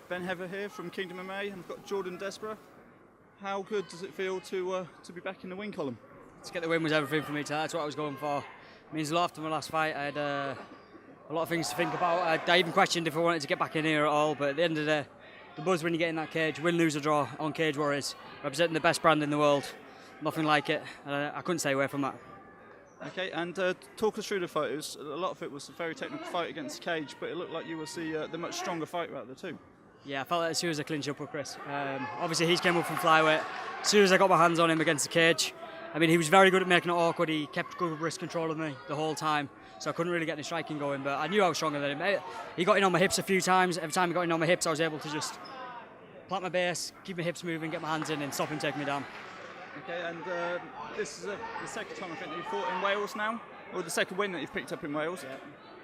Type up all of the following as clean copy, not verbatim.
Ben Heather here from Kingdom MMA. I've got Jordan Desborough. How good does it feel to be back in the win column? To get the win was everything for me today. That's what I was going for. It means a lot after my last fight. I had a lot of things to think about. I even questioned if I wanted to get back in here at all, but at the end of the day, the buzz when you get in that cage, win, lose or draw on Cage Warriors, representing the best brand in the world, nothing like it. I couldn't stay away from that. Okay, and talk us through the fight. A lot of it was a very technical fight against Cage, but it looked like you were the much stronger fighter out of the two. Yeah, I felt like as soon as I clinched up with Kris. Obviously, he came up from flyweight. As soon as I got my hands on him against the cage, I mean, he was very good at making it awkward. He kept good wrist control of me the whole time, so I couldn't really get any striking going, but I knew I was stronger than him. He got in on my hips a few times. Every time he got in on my hips, I was able to just plant my base, keep my hips moving, get my hands in, and stop him taking me down. Okay, and this is the second time I think that you've fought in Wales now, or the second win that you've picked up in Wales. Yeah.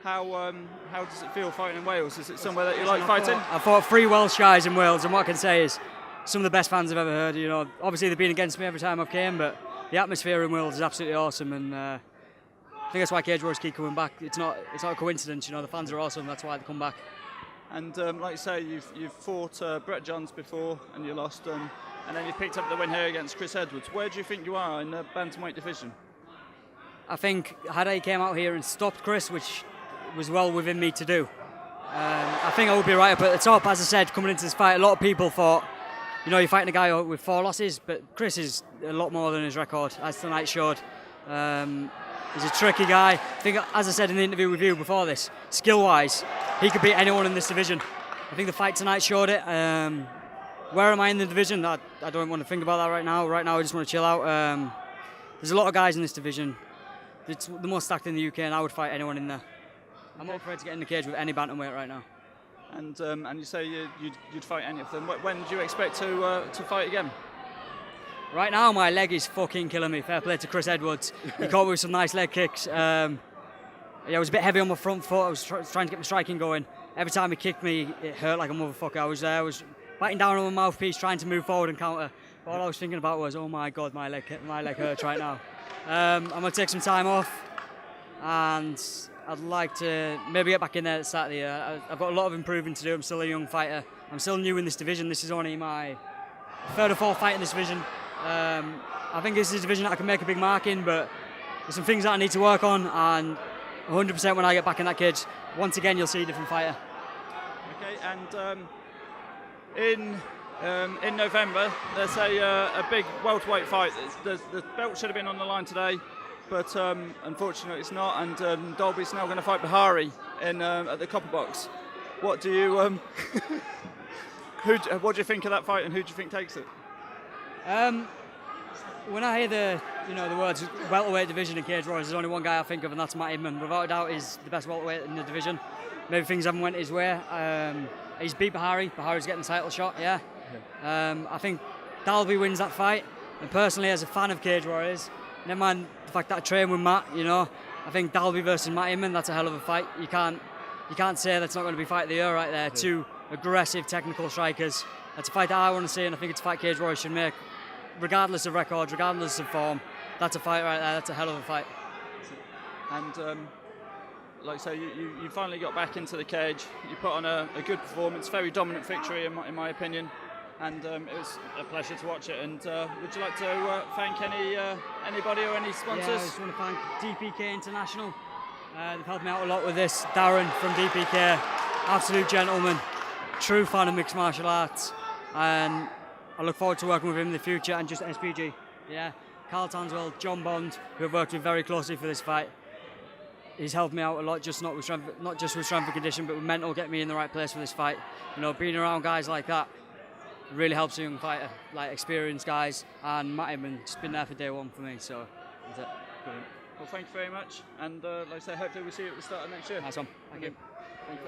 How does it feel fighting in Wales? Is it somewhere that you like fighting? I fought 3 Welsh guys in Wales, and what I can say is some of the best fans I've ever heard. You know, obviously they've been against me every time I've came, but the atmosphere in Wales is absolutely awesome, and I think that's why Cage Warriors keep coming back. It's not a coincidence. You know, the fans are awesome. That's why they come back. And like you say, you've fought Brett Johns before, and you lost. And then you picked up the win here against Kris Edwards. Where do you think you are in the bantamweight division? I think had I came out here and stopped Kris, which was well within me to do, I think I would be right up at the top. As I said, coming into this fight, a lot of people thought, you know, you're fighting a guy with 4 losses, but Kris is a lot more than his record, as tonight showed. He's a tricky guy. I think, as I said in the interview with you before this, skill-wise, he could beat anyone in this division. I think the fight tonight showed it. Where am I in the division? I don't want to think about that right now. Right now, I just want to chill out. There's a lot of guys in this division. It's the most stacked in the UK, and I would fight anyone in there. I'm not afraid to get in the cage with any bantamweight right now. And you say you'd fight any of them. When do you expect to fight again? Right now, my leg is fucking killing me. Fair play to Kris Edwards. He caught me with some nice leg kicks. Yeah, I was a bit heavy on my front foot. I was trying to get my striking going. Every time he kicked me, it hurt like a motherfucker. I was biting down on my mouthpiece, trying to move forward and counter. But all I was thinking about was, oh my God, my leg hurts right now. I'm going to take some time off, and I'd like to maybe get back in there at the start of the year. I've got a lot of improving to do. I'm still a young fighter. I'm still new in this division. This is only my 3rd or 4th fight in this division. I think this is a division that I can make a big mark in, but there's some things that I need to work on, and 100% when I get back in that cage, once again you'll see a different fighter. Okay, and in November there's a big welterweight fight. The belt should have been on the line today, but unfortunately it's not, and Dolby's now going to fight Bahari at the Copper Box. What do you what do you think of that fight, and who do you think takes it? When I hear the words welterweight division in Cage Warriors, there's only one guy I think of, and that's Matt Inman. Without a doubt, he's the best welterweight in the division. Maybe things haven't went his way. He's beat Bahari. Bahari's getting the title shot, yeah. I think Dalby wins that fight. And personally, as a fan of Cage Warriors, never mind the fact that I train with Matt, you know, I think Dalby versus Matt Inman, that's a hell of a fight. You can't say that's not going to be fight of the year right there. 2 aggressive technical strikers. That's a fight that I want to see, and I think it's a fight Cage Warriors should make, regardless of records, regardless of form. That's a fight right there. That's a hell of a fight. And like I say, you finally got back into the cage. You put on a good performance, very dominant victory in my opinion, and it was a pleasure to watch it. And would you like to thank anybody or any sponsors? Yeah, I just want to thank DPK International. They've helped me out a lot with this. Darren from DPK, absolute gentleman, true fan of mixed martial arts, and I look forward to working with him in the future. And just SPG, yeah, Carl Tanswell, John Bond, who I've worked with very closely for this fight. He's helped me out a lot, not just with strength and condition, but with mental, get me in the right place for this fight. You know, being around guys like that really helps a young fighter, like experienced guys, and Matt Inman's been there for day one for me, so that's it. Brilliant. Well, thank you very much, and like I say, hopefully we'll see you at the start of next year. Nice one. Thank you. Thank you.